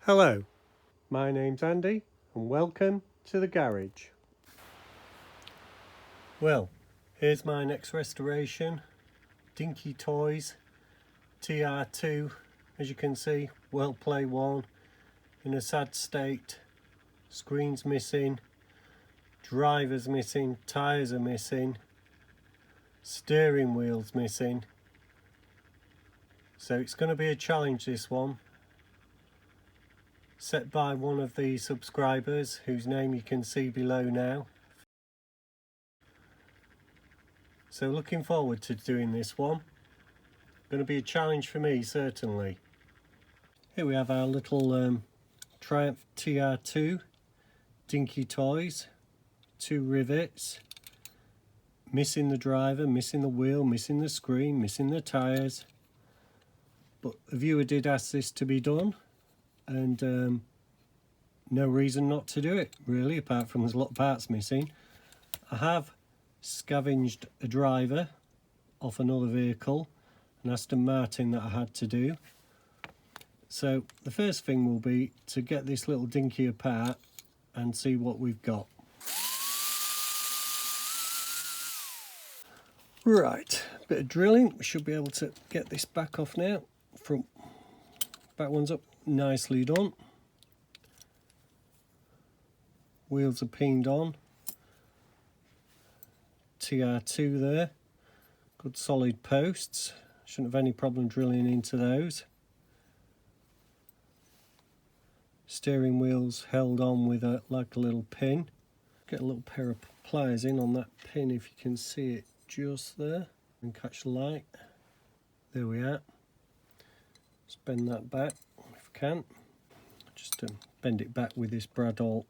Hello, my name's Andy and welcome to the garage. Well, here's my next restoration, Dinky Toys TR2. As you can see, well play one, in a sad state, screen's missing, driver's missing, tyres are missing, steering wheel's missing. So it's going to be a challenge, this one, set by one of the subscribers whose name you can see below now. So looking forward to doing this one. Going to be a challenge for me, certainly. Here we have our little Triumph TR2 Dinky Toys, 2 rivets, missing the driver, missing the wheel, missing the screen, missing the tyres. But a viewer did ask this to be done, and no reason not to do it, really, apart from there's a lot of parts missing. I have scavenged a driver off another vehicle, an Aston Martin, that I had to do. So the first thing will be to get this little dinky apart and see what we've got. Right, bit of drilling. We should be able to get this back off now. Front back one's up, nicely done. Wheels are peened on. TR2 there. Good solid posts. Shouldn't have any problem drilling into those. Steering wheel's held on with like a little pin. Get a little pair of pliers in on that pin if you can see it just there, and catch the light. There we are. Just bend that back if I can. Just bend it back with this bradawl.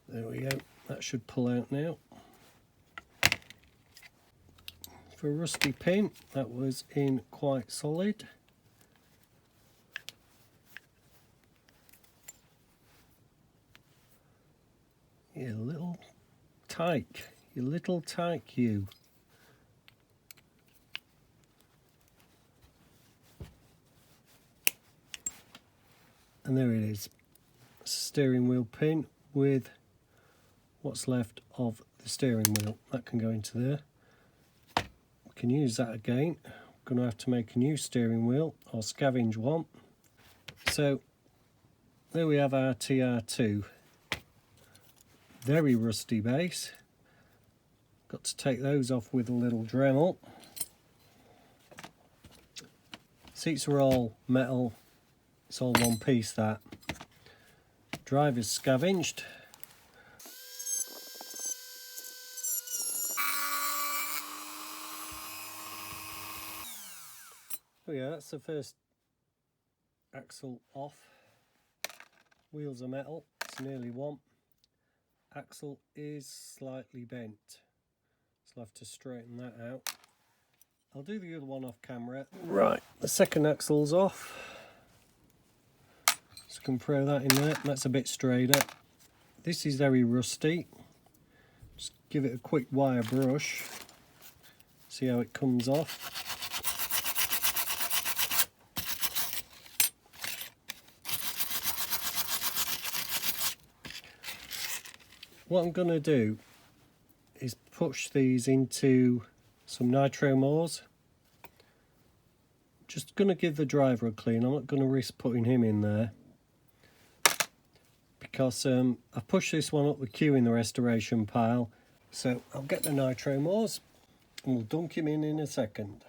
There we go. That should pull out now. For a rusty pin, that was in quite solid. You little tyke, you little tyke, you. And there it is. Steering wheel pin with what's left of the steering wheel. That can go into there. We can use that again. I'm going to have to make a new steering wheel or scavenge one. So there we have our TR2. Very rusty base. Got to take those off with a little Dremel. Seats are all metal. It's all one piece, that. Driver's scavenged. Oh yeah, that's the first axle off. Wheels are metal, it's nearly one. Axle is slightly bent, so I'll have to straighten that out. I'll do the other one off camera. Right, the second axle's off. So I can throw that in there. That's a bit straighter. This is very rusty. Just give it a quick wire brush. See how it comes off. What I'm going to do is push these into some nitro mores. Just going to give the driver a clean. I'm not going to risk putting him in there, because I've pushed this one up the queue in the restoration pile. So I'll get the nitro mores and we'll dunk him in a second.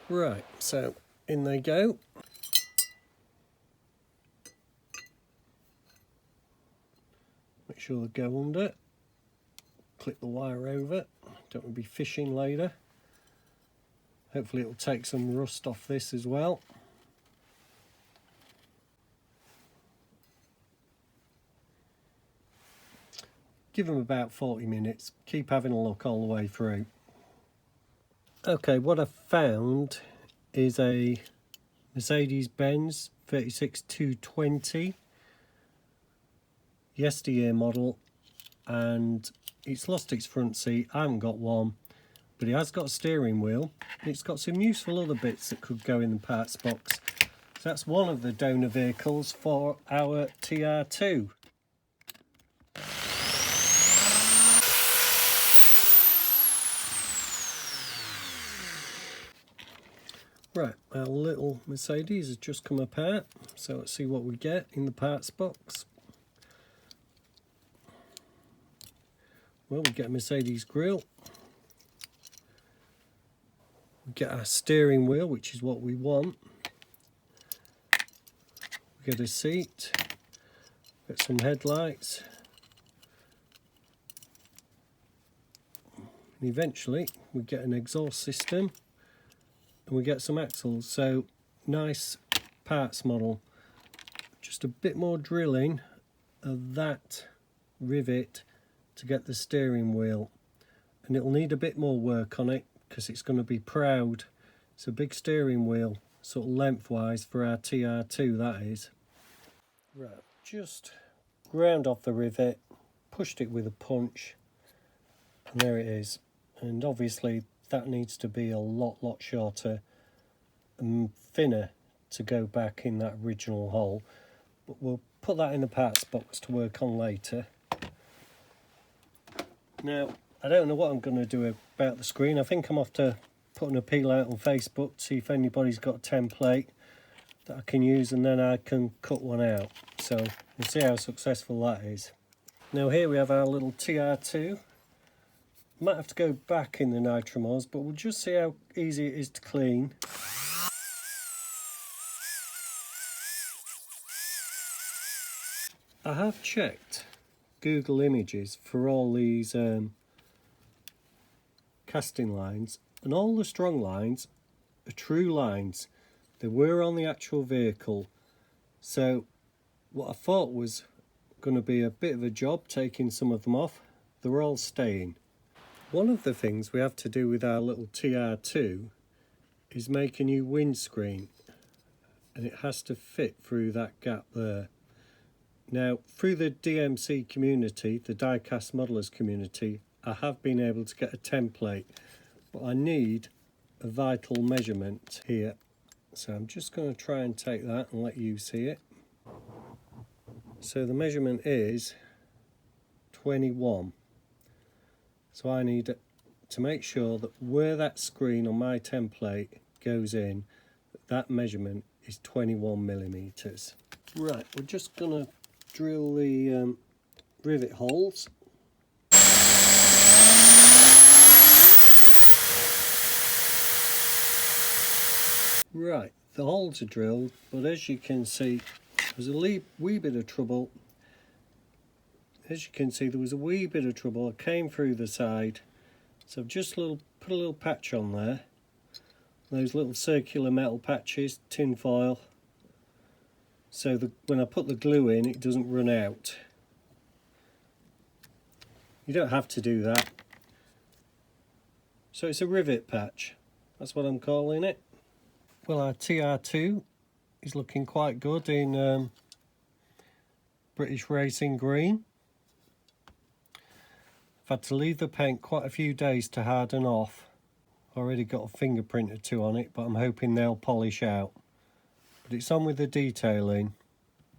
Right, so in they go. Make sure they go under. Clip the wire over. Don't want to be fishing later. Hopefully it'll take some rust off this as well. Give them about 40 minutes. Keep having a look all the way through. Okay, what I've found is a Mercedes-Benz 36220 yesteryear model, and it's lost its front seat. I haven't got one, but it has got a steering wheel. It's got some useful other bits that could go in the parts box. So that's one of the donor vehicles for our TR2. Right, our little Mercedes has just come apart, so let's see what we get in the parts box. Well, we get a Mercedes grille. We get our steering wheel, which is what we want. We get a seat. Get some headlights. And eventually, we get an exhaust system. And we get some axles. So, nice parts model. Just a bit more drilling of that rivet to get the steering wheel, and it'll need a bit more work on it because it's going to be proud. It's a big steering wheel, sort of lengthwise, for our TR2, that is. Right, just ground off the rivet, pushed it with a punch, and there it is. And obviously that needs to be a lot shorter and thinner to go back in that original hole, but we'll put that in the parts box to work on later. Now, I don't know what I'm going to do about the screen. I think I'm off to put an appeal out on Facebook to see if anybody's got a template that I can use, and then I can cut one out. So we'll see how successful that is. Now here we have our little TR2. Might have to go back in the nitromos, but we'll just see how easy it is to clean. I have checked Google Images for all these casting lines, and all the strong lines are true lines. They were on the actual vehicle. So what I thought was going to be a bit of a job taking some of them off, they're all staying. One of the things we have to do with our little TR2 is make a new windscreen, and it has to fit through that gap there. Now, through the DMC community, the die-cast modelers community, I have been able to get a template, but I need a vital measurement here. So I'm just going to try and take that and let you see it. So the measurement is 21. So I need to make sure that where that screen on my template goes in, that measurement is 21 millimeters. Right, we're just going to drill the rivet holes. Right, the holes are drilled, but as you can see, there's a wee bit of trouble. As you can see, there was a wee bit of trouble. I came through the side, so I've just put a little patch on there. Those little circular metal patches, tin foil, so when I put the glue in, it doesn't run out. You don't have to do that. So it's a rivet patch. That's what I'm calling it. Well, our TR2 is looking quite good in British Racing Green. I've had to leave the paint quite a few days to harden off. Already got a fingerprint or two on it, but I'm hoping they'll polish out. But it's on with the detailing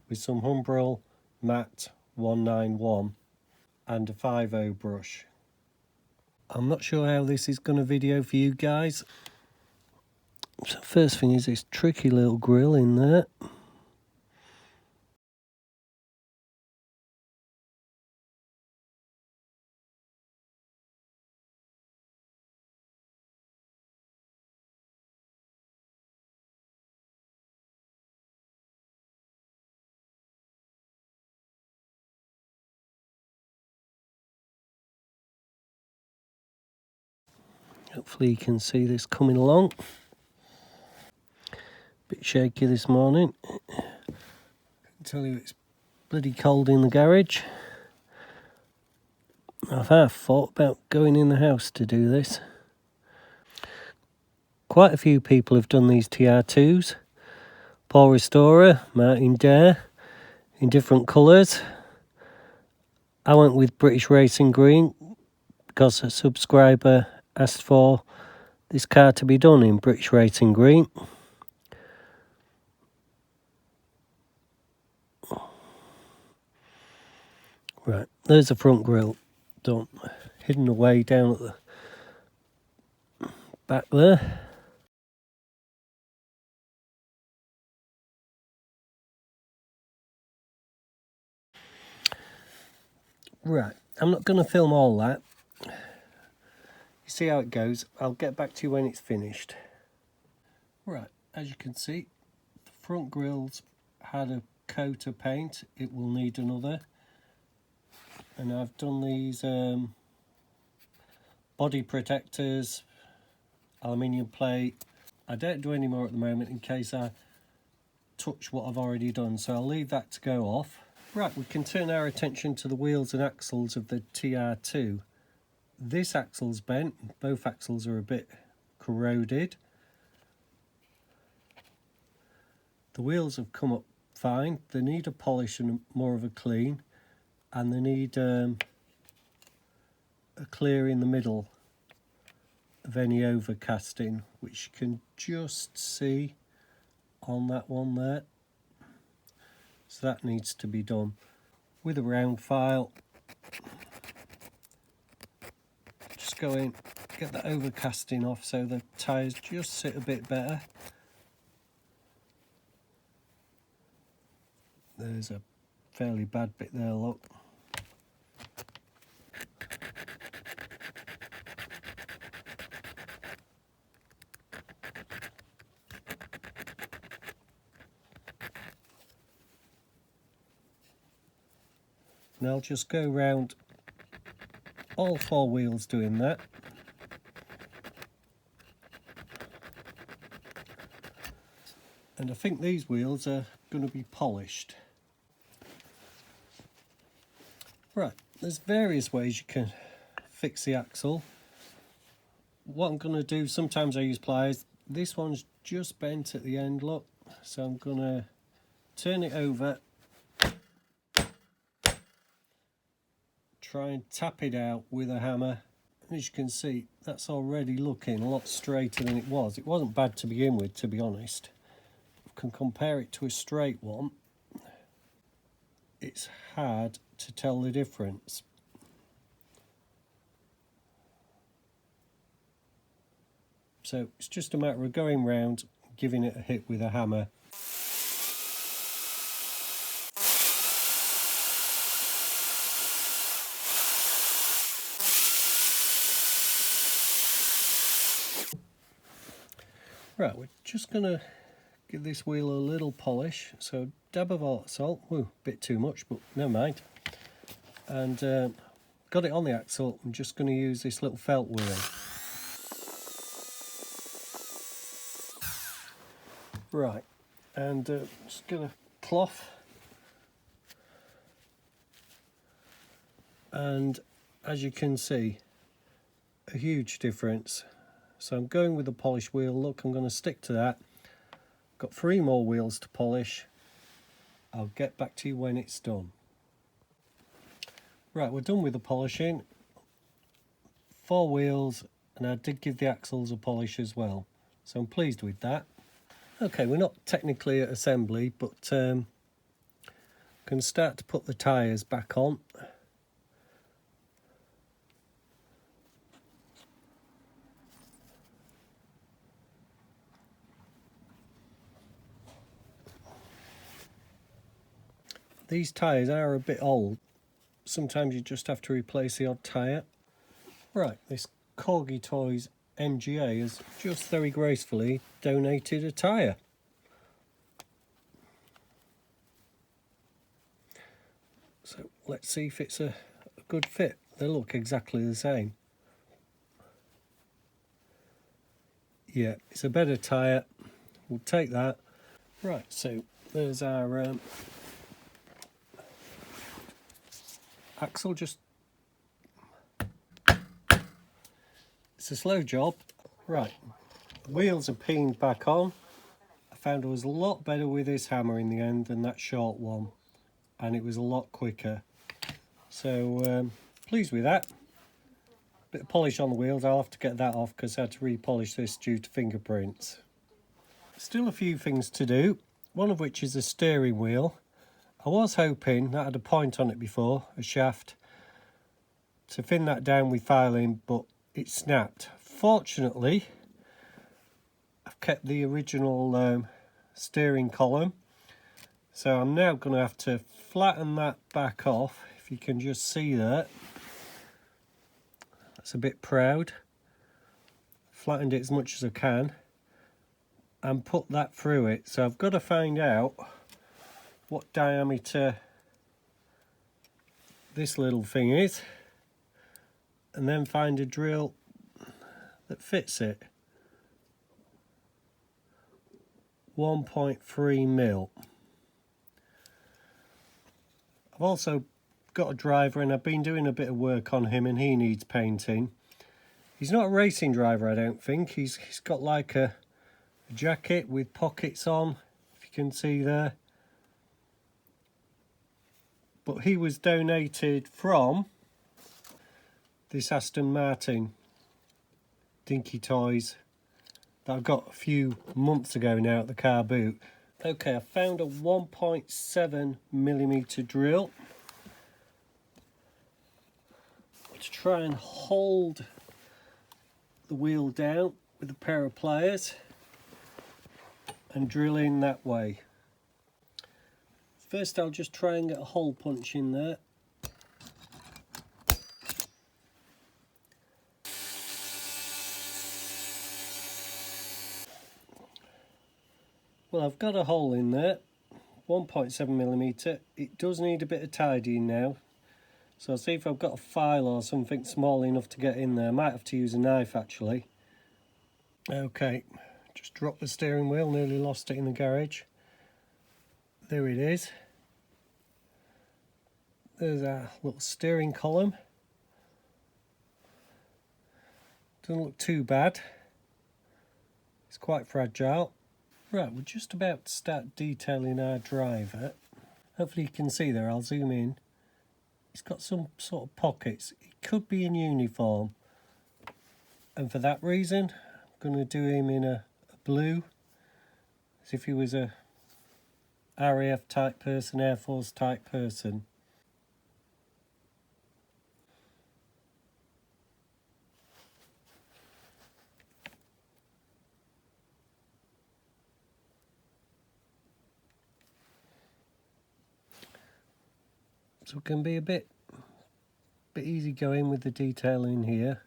with some Humbrol Matte 191 and a 5.0 brush. I'm not sure how this is going to video for you guys. So first thing is this tricky little grill in there. Hopefully you can see this coming along. Bit shaky this morning. I can tell you it's bloody cold in the garage. I've half thought about going in the house to do this. Quite a few people have done these TR2s. Paul Restorer, Martin Dare, in different colours. I went with British Racing Green because a subscriber asked for this car to be done in British Racing Green. Right, there's the front grille done, hidden away down at the back there. Right, I'm not going to film all that. You see how it goes. I'll get back to you when it's finished. Right, as you can see, the front grille's had a coat of paint. It will need another. And I've done these body protectors, aluminium plate. I don't do any more at the moment in case I touch what I've already done, so I'll leave that to go off. Right, we can turn our attention to the wheels and axles of the TR2. This axle's bent, both axles are a bit corroded. The wheels have come up fine, they need a polish and more of a clean, and they need a clear in the middle of any overcasting, which you can just see on that one there. So that needs to be done with a round file. Just go in, get the overcasting off so the tyres just sit a bit better. There's a fairly bad bit there, look. And I'll just go round all four wheels doing that. And I think these wheels are going to be polished. Right, there's various ways you can fix the axle. What I'm going to do, sometimes I use pliers. This one's just bent at the end, look. So I'm going to turn it over, try and tap it out with a hammer. As you can see, that's already looking a lot straighter than it was. It wasn't bad to begin with, to be honest. I can compare it to a straight one. It's hard to tell the difference. So it's just a matter of going round, giving it a hit with a hammer. Right, we're just going to give this wheel a little polish. So dab of hot salt, woo, bit too much, but never mind. And got it on the axle. I'm just going to use this little felt wheel. Right, and just going to cloth. And as you can see, a huge difference. So I'm going with the polish wheel. Look, I'm going to stick to that. Got 3 more wheels to polish. I'll get back to you when it's done. Right, we're done with the polishing. 4 wheels, and I did give the axles a polish as well. So I'm pleased with that. Okay, we're not technically at assembly, but can start to put the tyres back on. These tyres are a bit old. Sometimes you just have to replace the odd tyre. Right, this Dinky Toys MGA has just very gracefully donated a tyre. So let's see if it's a good fit. They look exactly the same. Yeah, it's a better tyre. We'll take that. Right, so there's our axle. Just, it's a slow job. Right, the wheels are peened back on. I found it was a lot better with this hammer in the end than that short one, and it was a lot quicker. So pleased with that. Bit of polish on the wheels. I'll have to get that off because I had to repolish this due to fingerprints. Still a few things to do, one of which is the steering wheel. I was hoping that had a point on it before, a shaft, to thin that down with filing, but it snapped. Fortunately, I've kept the original steering column, so I'm now going to have to flatten that back off. If you can just see that, that's a bit proud. Flattened it as much as I can and put that through it. So I've got to find out what diameter this little thing is and then find a drill that fits it. 1.3 mil. I've also got a driver and I've been doing a bit of work on him and he needs painting. He's not a racing driver, I don't think. He's got like a jacket with pockets on, if you can see there. But he was donated from this Aston Martin Dinky Toys that I got a few months ago now at the car boot. Okay, I found a 1.7mm drill to try and hold the wheel down with a pair of pliers and drill in that way. First I'll just try and get a hole punch in there. Well, I've got a hole in there, 1.7mm. It does need a bit of tidying now, so I'll see if I've got a file or something small enough to get in there. I might have to use a knife actually. Okay, just dropped the steering wheel, nearly lost it in the garage. There it is. There's our little steering column. Doesn't look too bad. It's quite fragile. Right, we're just about to start detailing our driver. Hopefully you can see there, I'll zoom in. It's got some sort of pockets. It could be in uniform. And for that reason, I'm going to do him in a blue, as if he was a RAF type person, Air Force type person. So it can be a bit easy going with the detailing here.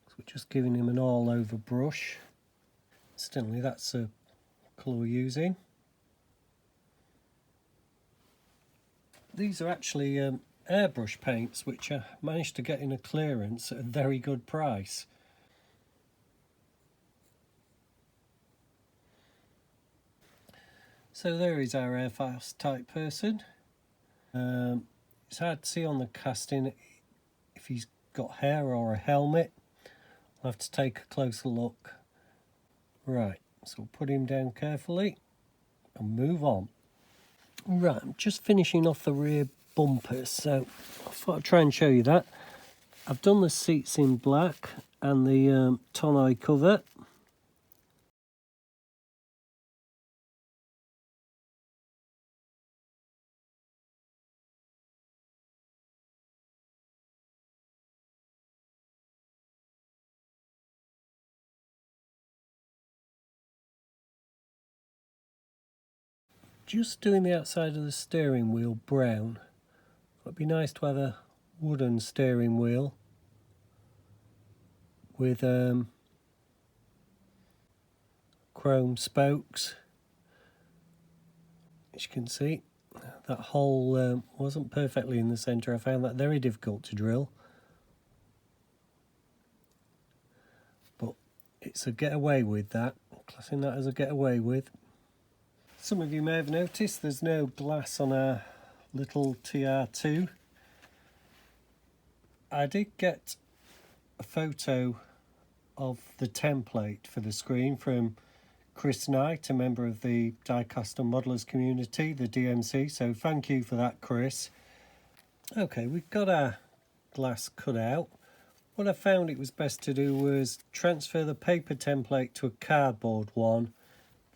So we're just giving him an all over brush. Incidentally, that's the colour we're using. These are actually airbrush paints which I managed to get in a clearance at a very good price. So there is our Air Force type person. It's hard to see on the casting if he's got hair or a helmet. I'll have to take a closer look. Right, so we'll put him down carefully and move on. Right, I'm just finishing off the rear bumpers, so I thought I'd try and show you that. I've done the seats in black and the tonneau cover. Just doing the outside of the steering wheel brown. It'd be nice to have a wooden steering wheel with chrome spokes. As you can see, that hole wasn't perfectly in the centre. I found that very difficult to drill. But it's a get away with that. I'm classing that as a get away with. Some of you may have noticed there's no glass on our little TR2. I did get a photo of the template for the screen from Chris Knight, a member of the Die Custom Modelers community, the DMC, so thank you for that, Chris. Okay, we've got our glass cut out. What I found it was best to do was transfer the paper template to a cardboard one,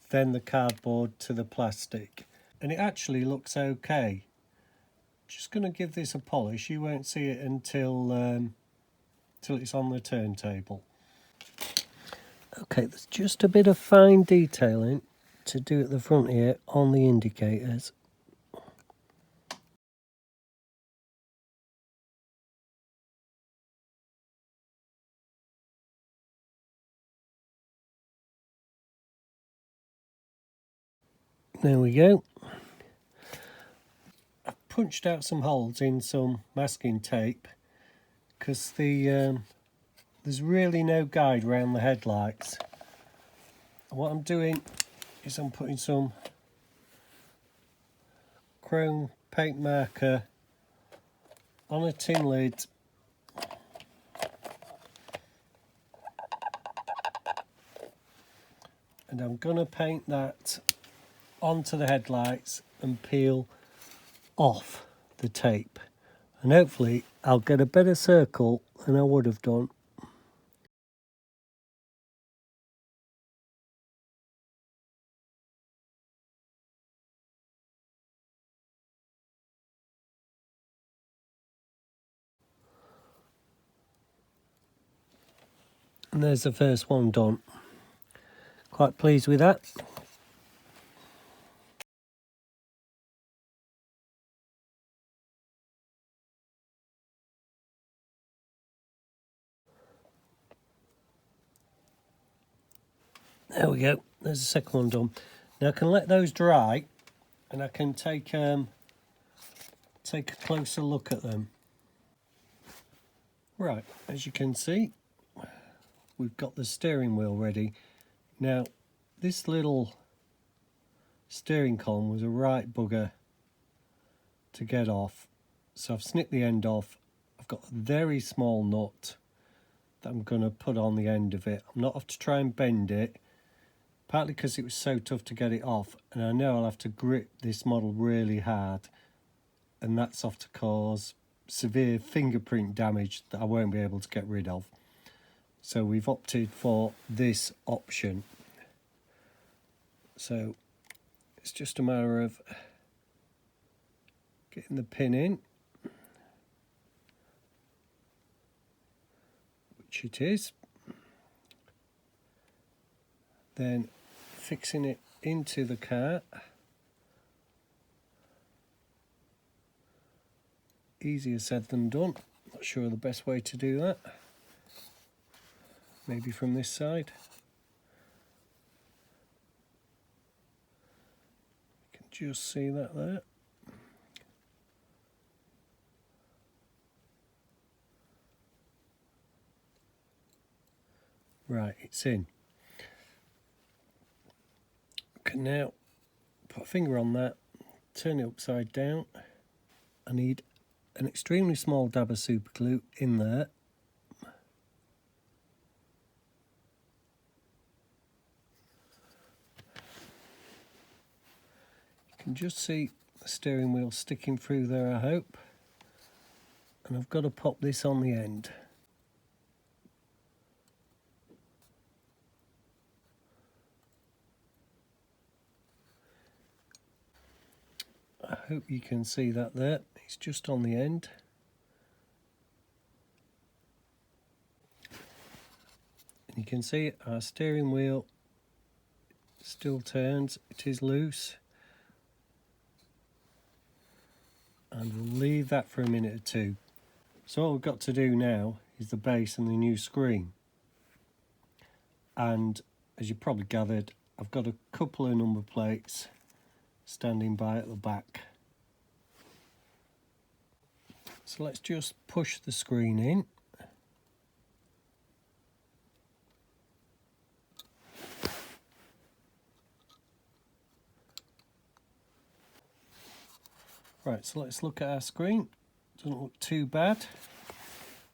then the cardboard to the plastic. And it actually looks okay. Just going to give this a polish. You won't see it until it's on the turntable. Okay, there's just a bit of fine detailing to do at the front here on the indicators. There we go. I've punched out some holes in some masking tape because there's really no guide around the headlights. And what I'm doing is I'm putting some chrome paint marker on a tin lid and I'm going to paint that onto the headlights and peel off the tape, and hopefully I'll get a better circle than I would have done. And there's the first one done. Quite pleased with that. There we go, there's the second one done. Now I can let those dry and I can take a closer look at them. Right, as you can see, we've got the steering wheel ready. Now this little steering column was a right bugger to get off, so I've snipped the end off. I've got a very small nut that I'm going to put on the end of it. I'm not have to try and bend it, partly because it was so tough to get it off, and I know I'll have to grip this model really hard, and that's off to cause severe fingerprint damage that I won't be able to get rid of. So we've opted for this option. So it's just a matter of getting the pin in, which it is, then fixing it into the car. Easier said than done. Not sure the best way to do that. Maybe from this side. You can just see that there. Right, it's in. I can now put a finger on that, turn it upside down. I need an extremely small dab of super glue in there. You can just see the steering wheel sticking through there, I hope. And I've got to pop this on the end. I hope you can see that there. It's just on the end. And you can see our steering wheel still turns. It is loose. And we'll leave that for a minute or two. So all we've got to do now is the base and the new screen. And as you probably gathered, I've got a couple of number plates standing by at the back. So let's just push the screen in. Right, so let's look at our screen. Doesn't look too bad.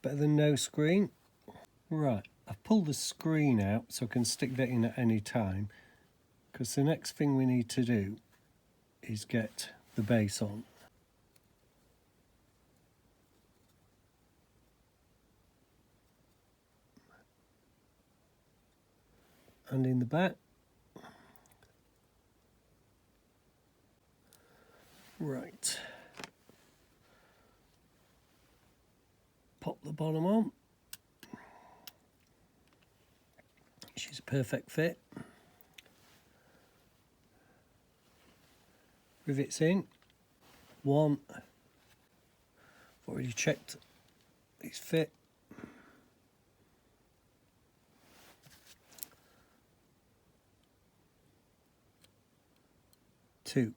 Better than no screen. Right, I've pulled the screen out so I can stick that in at any time, because the next thing we need to do is get the base on. and in the back. Right, pop the bottom on. She's a perfect fit. Rivets in. One, I've already checked these fit. Two.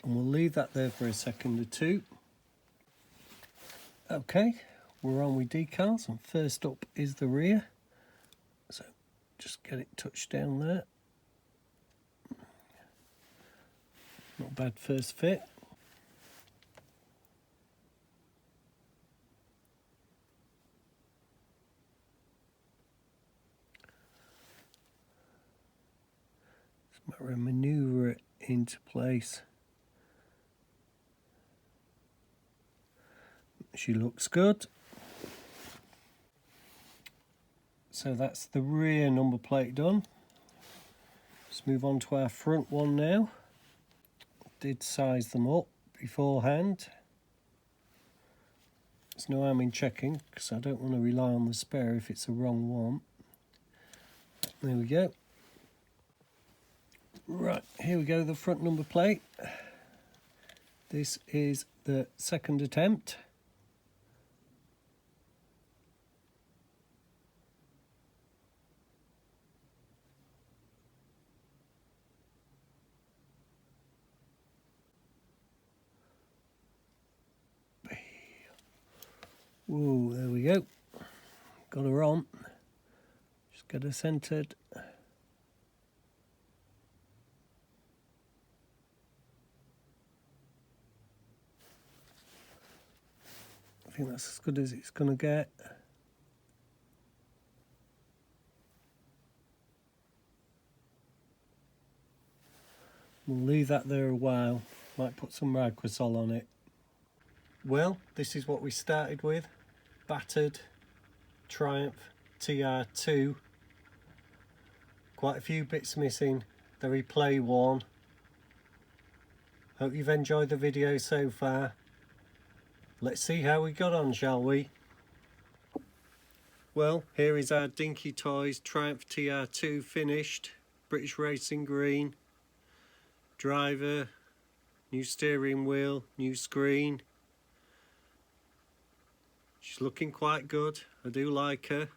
And we'll leave that there for a second or two. Okay, we're on with decals, and first up is the rear. So just get it touched down there. Not bad first fit. It's a matter of manoeuvre it into place. She looks good. So that's the rear number plate done. Let's move on to our front one now. Did size them up beforehand. There's no harm in checking because I don't want to rely on the spare if it's the wrong one. There we go. Right, here we go, the front number plate. This is the second attempt. Whoa, there we go. Got her on. Just get her centered. I think that's as good as it's going to get. We'll leave that there a while. Might put some Ragquasol on it. Well, this is what we started with. Battered Triumph TR2. Quite a few bits missing. The replay one. Hope you've enjoyed the video so far. Let's see how we got on, shall we? Well, here is our Dinky Toys Triumph TR2 finished. British Racing Green. Driver. New steering wheel. New screen. She's looking quite good. I do like her.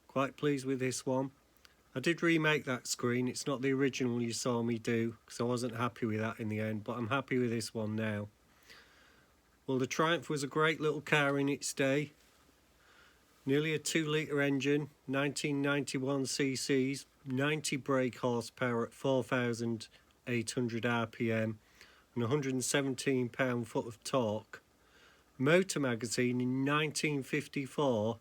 Quite pleased with this one. I did remake that screen. It's not the original you saw me do because I wasn't happy with that in the end, but I'm happy with this one now. Well, the Triumph was a great little car in its day. Nearly a 2-litre engine, 1991 cc's, 90 brake horsepower at 4,800 RPM and 117 pound-foot of torque. Motor Magazine in 1954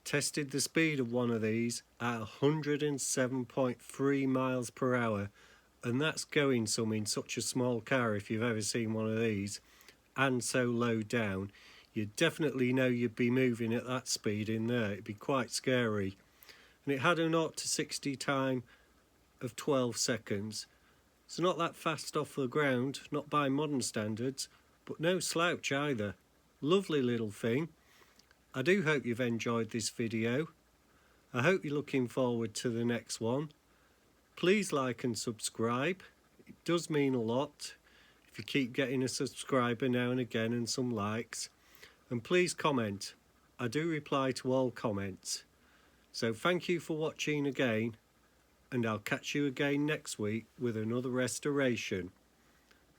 tested the speed of one of these at 107.3 miles per hour, and that's going some in such a small car if you've ever seen one of these, and so low down. You definitely know you'd be moving at that speed in there. It'd be quite scary. And it had a 0 to 60 time of 12 seconds. So not that fast off the ground, not by modern standards, but no slouch either. Lovely little thing. I do hope you've enjoyed this video. I hope you're looking forward to the next one. Please like and subscribe. It does mean a lot if you keep getting a subscriber now and again and some likes. And please comment. I do reply to all comments. So thank you for watching again, and I'll catch you again next week with another restoration.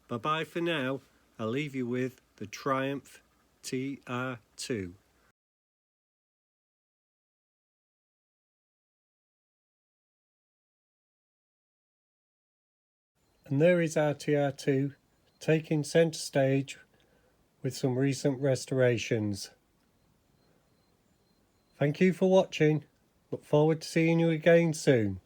Bye bye for now. I'll leave you with the Triumph TR2. And there is our TR2 taking centre stage with some recent restorations. Thank you for watching. Look forward to seeing you again soon.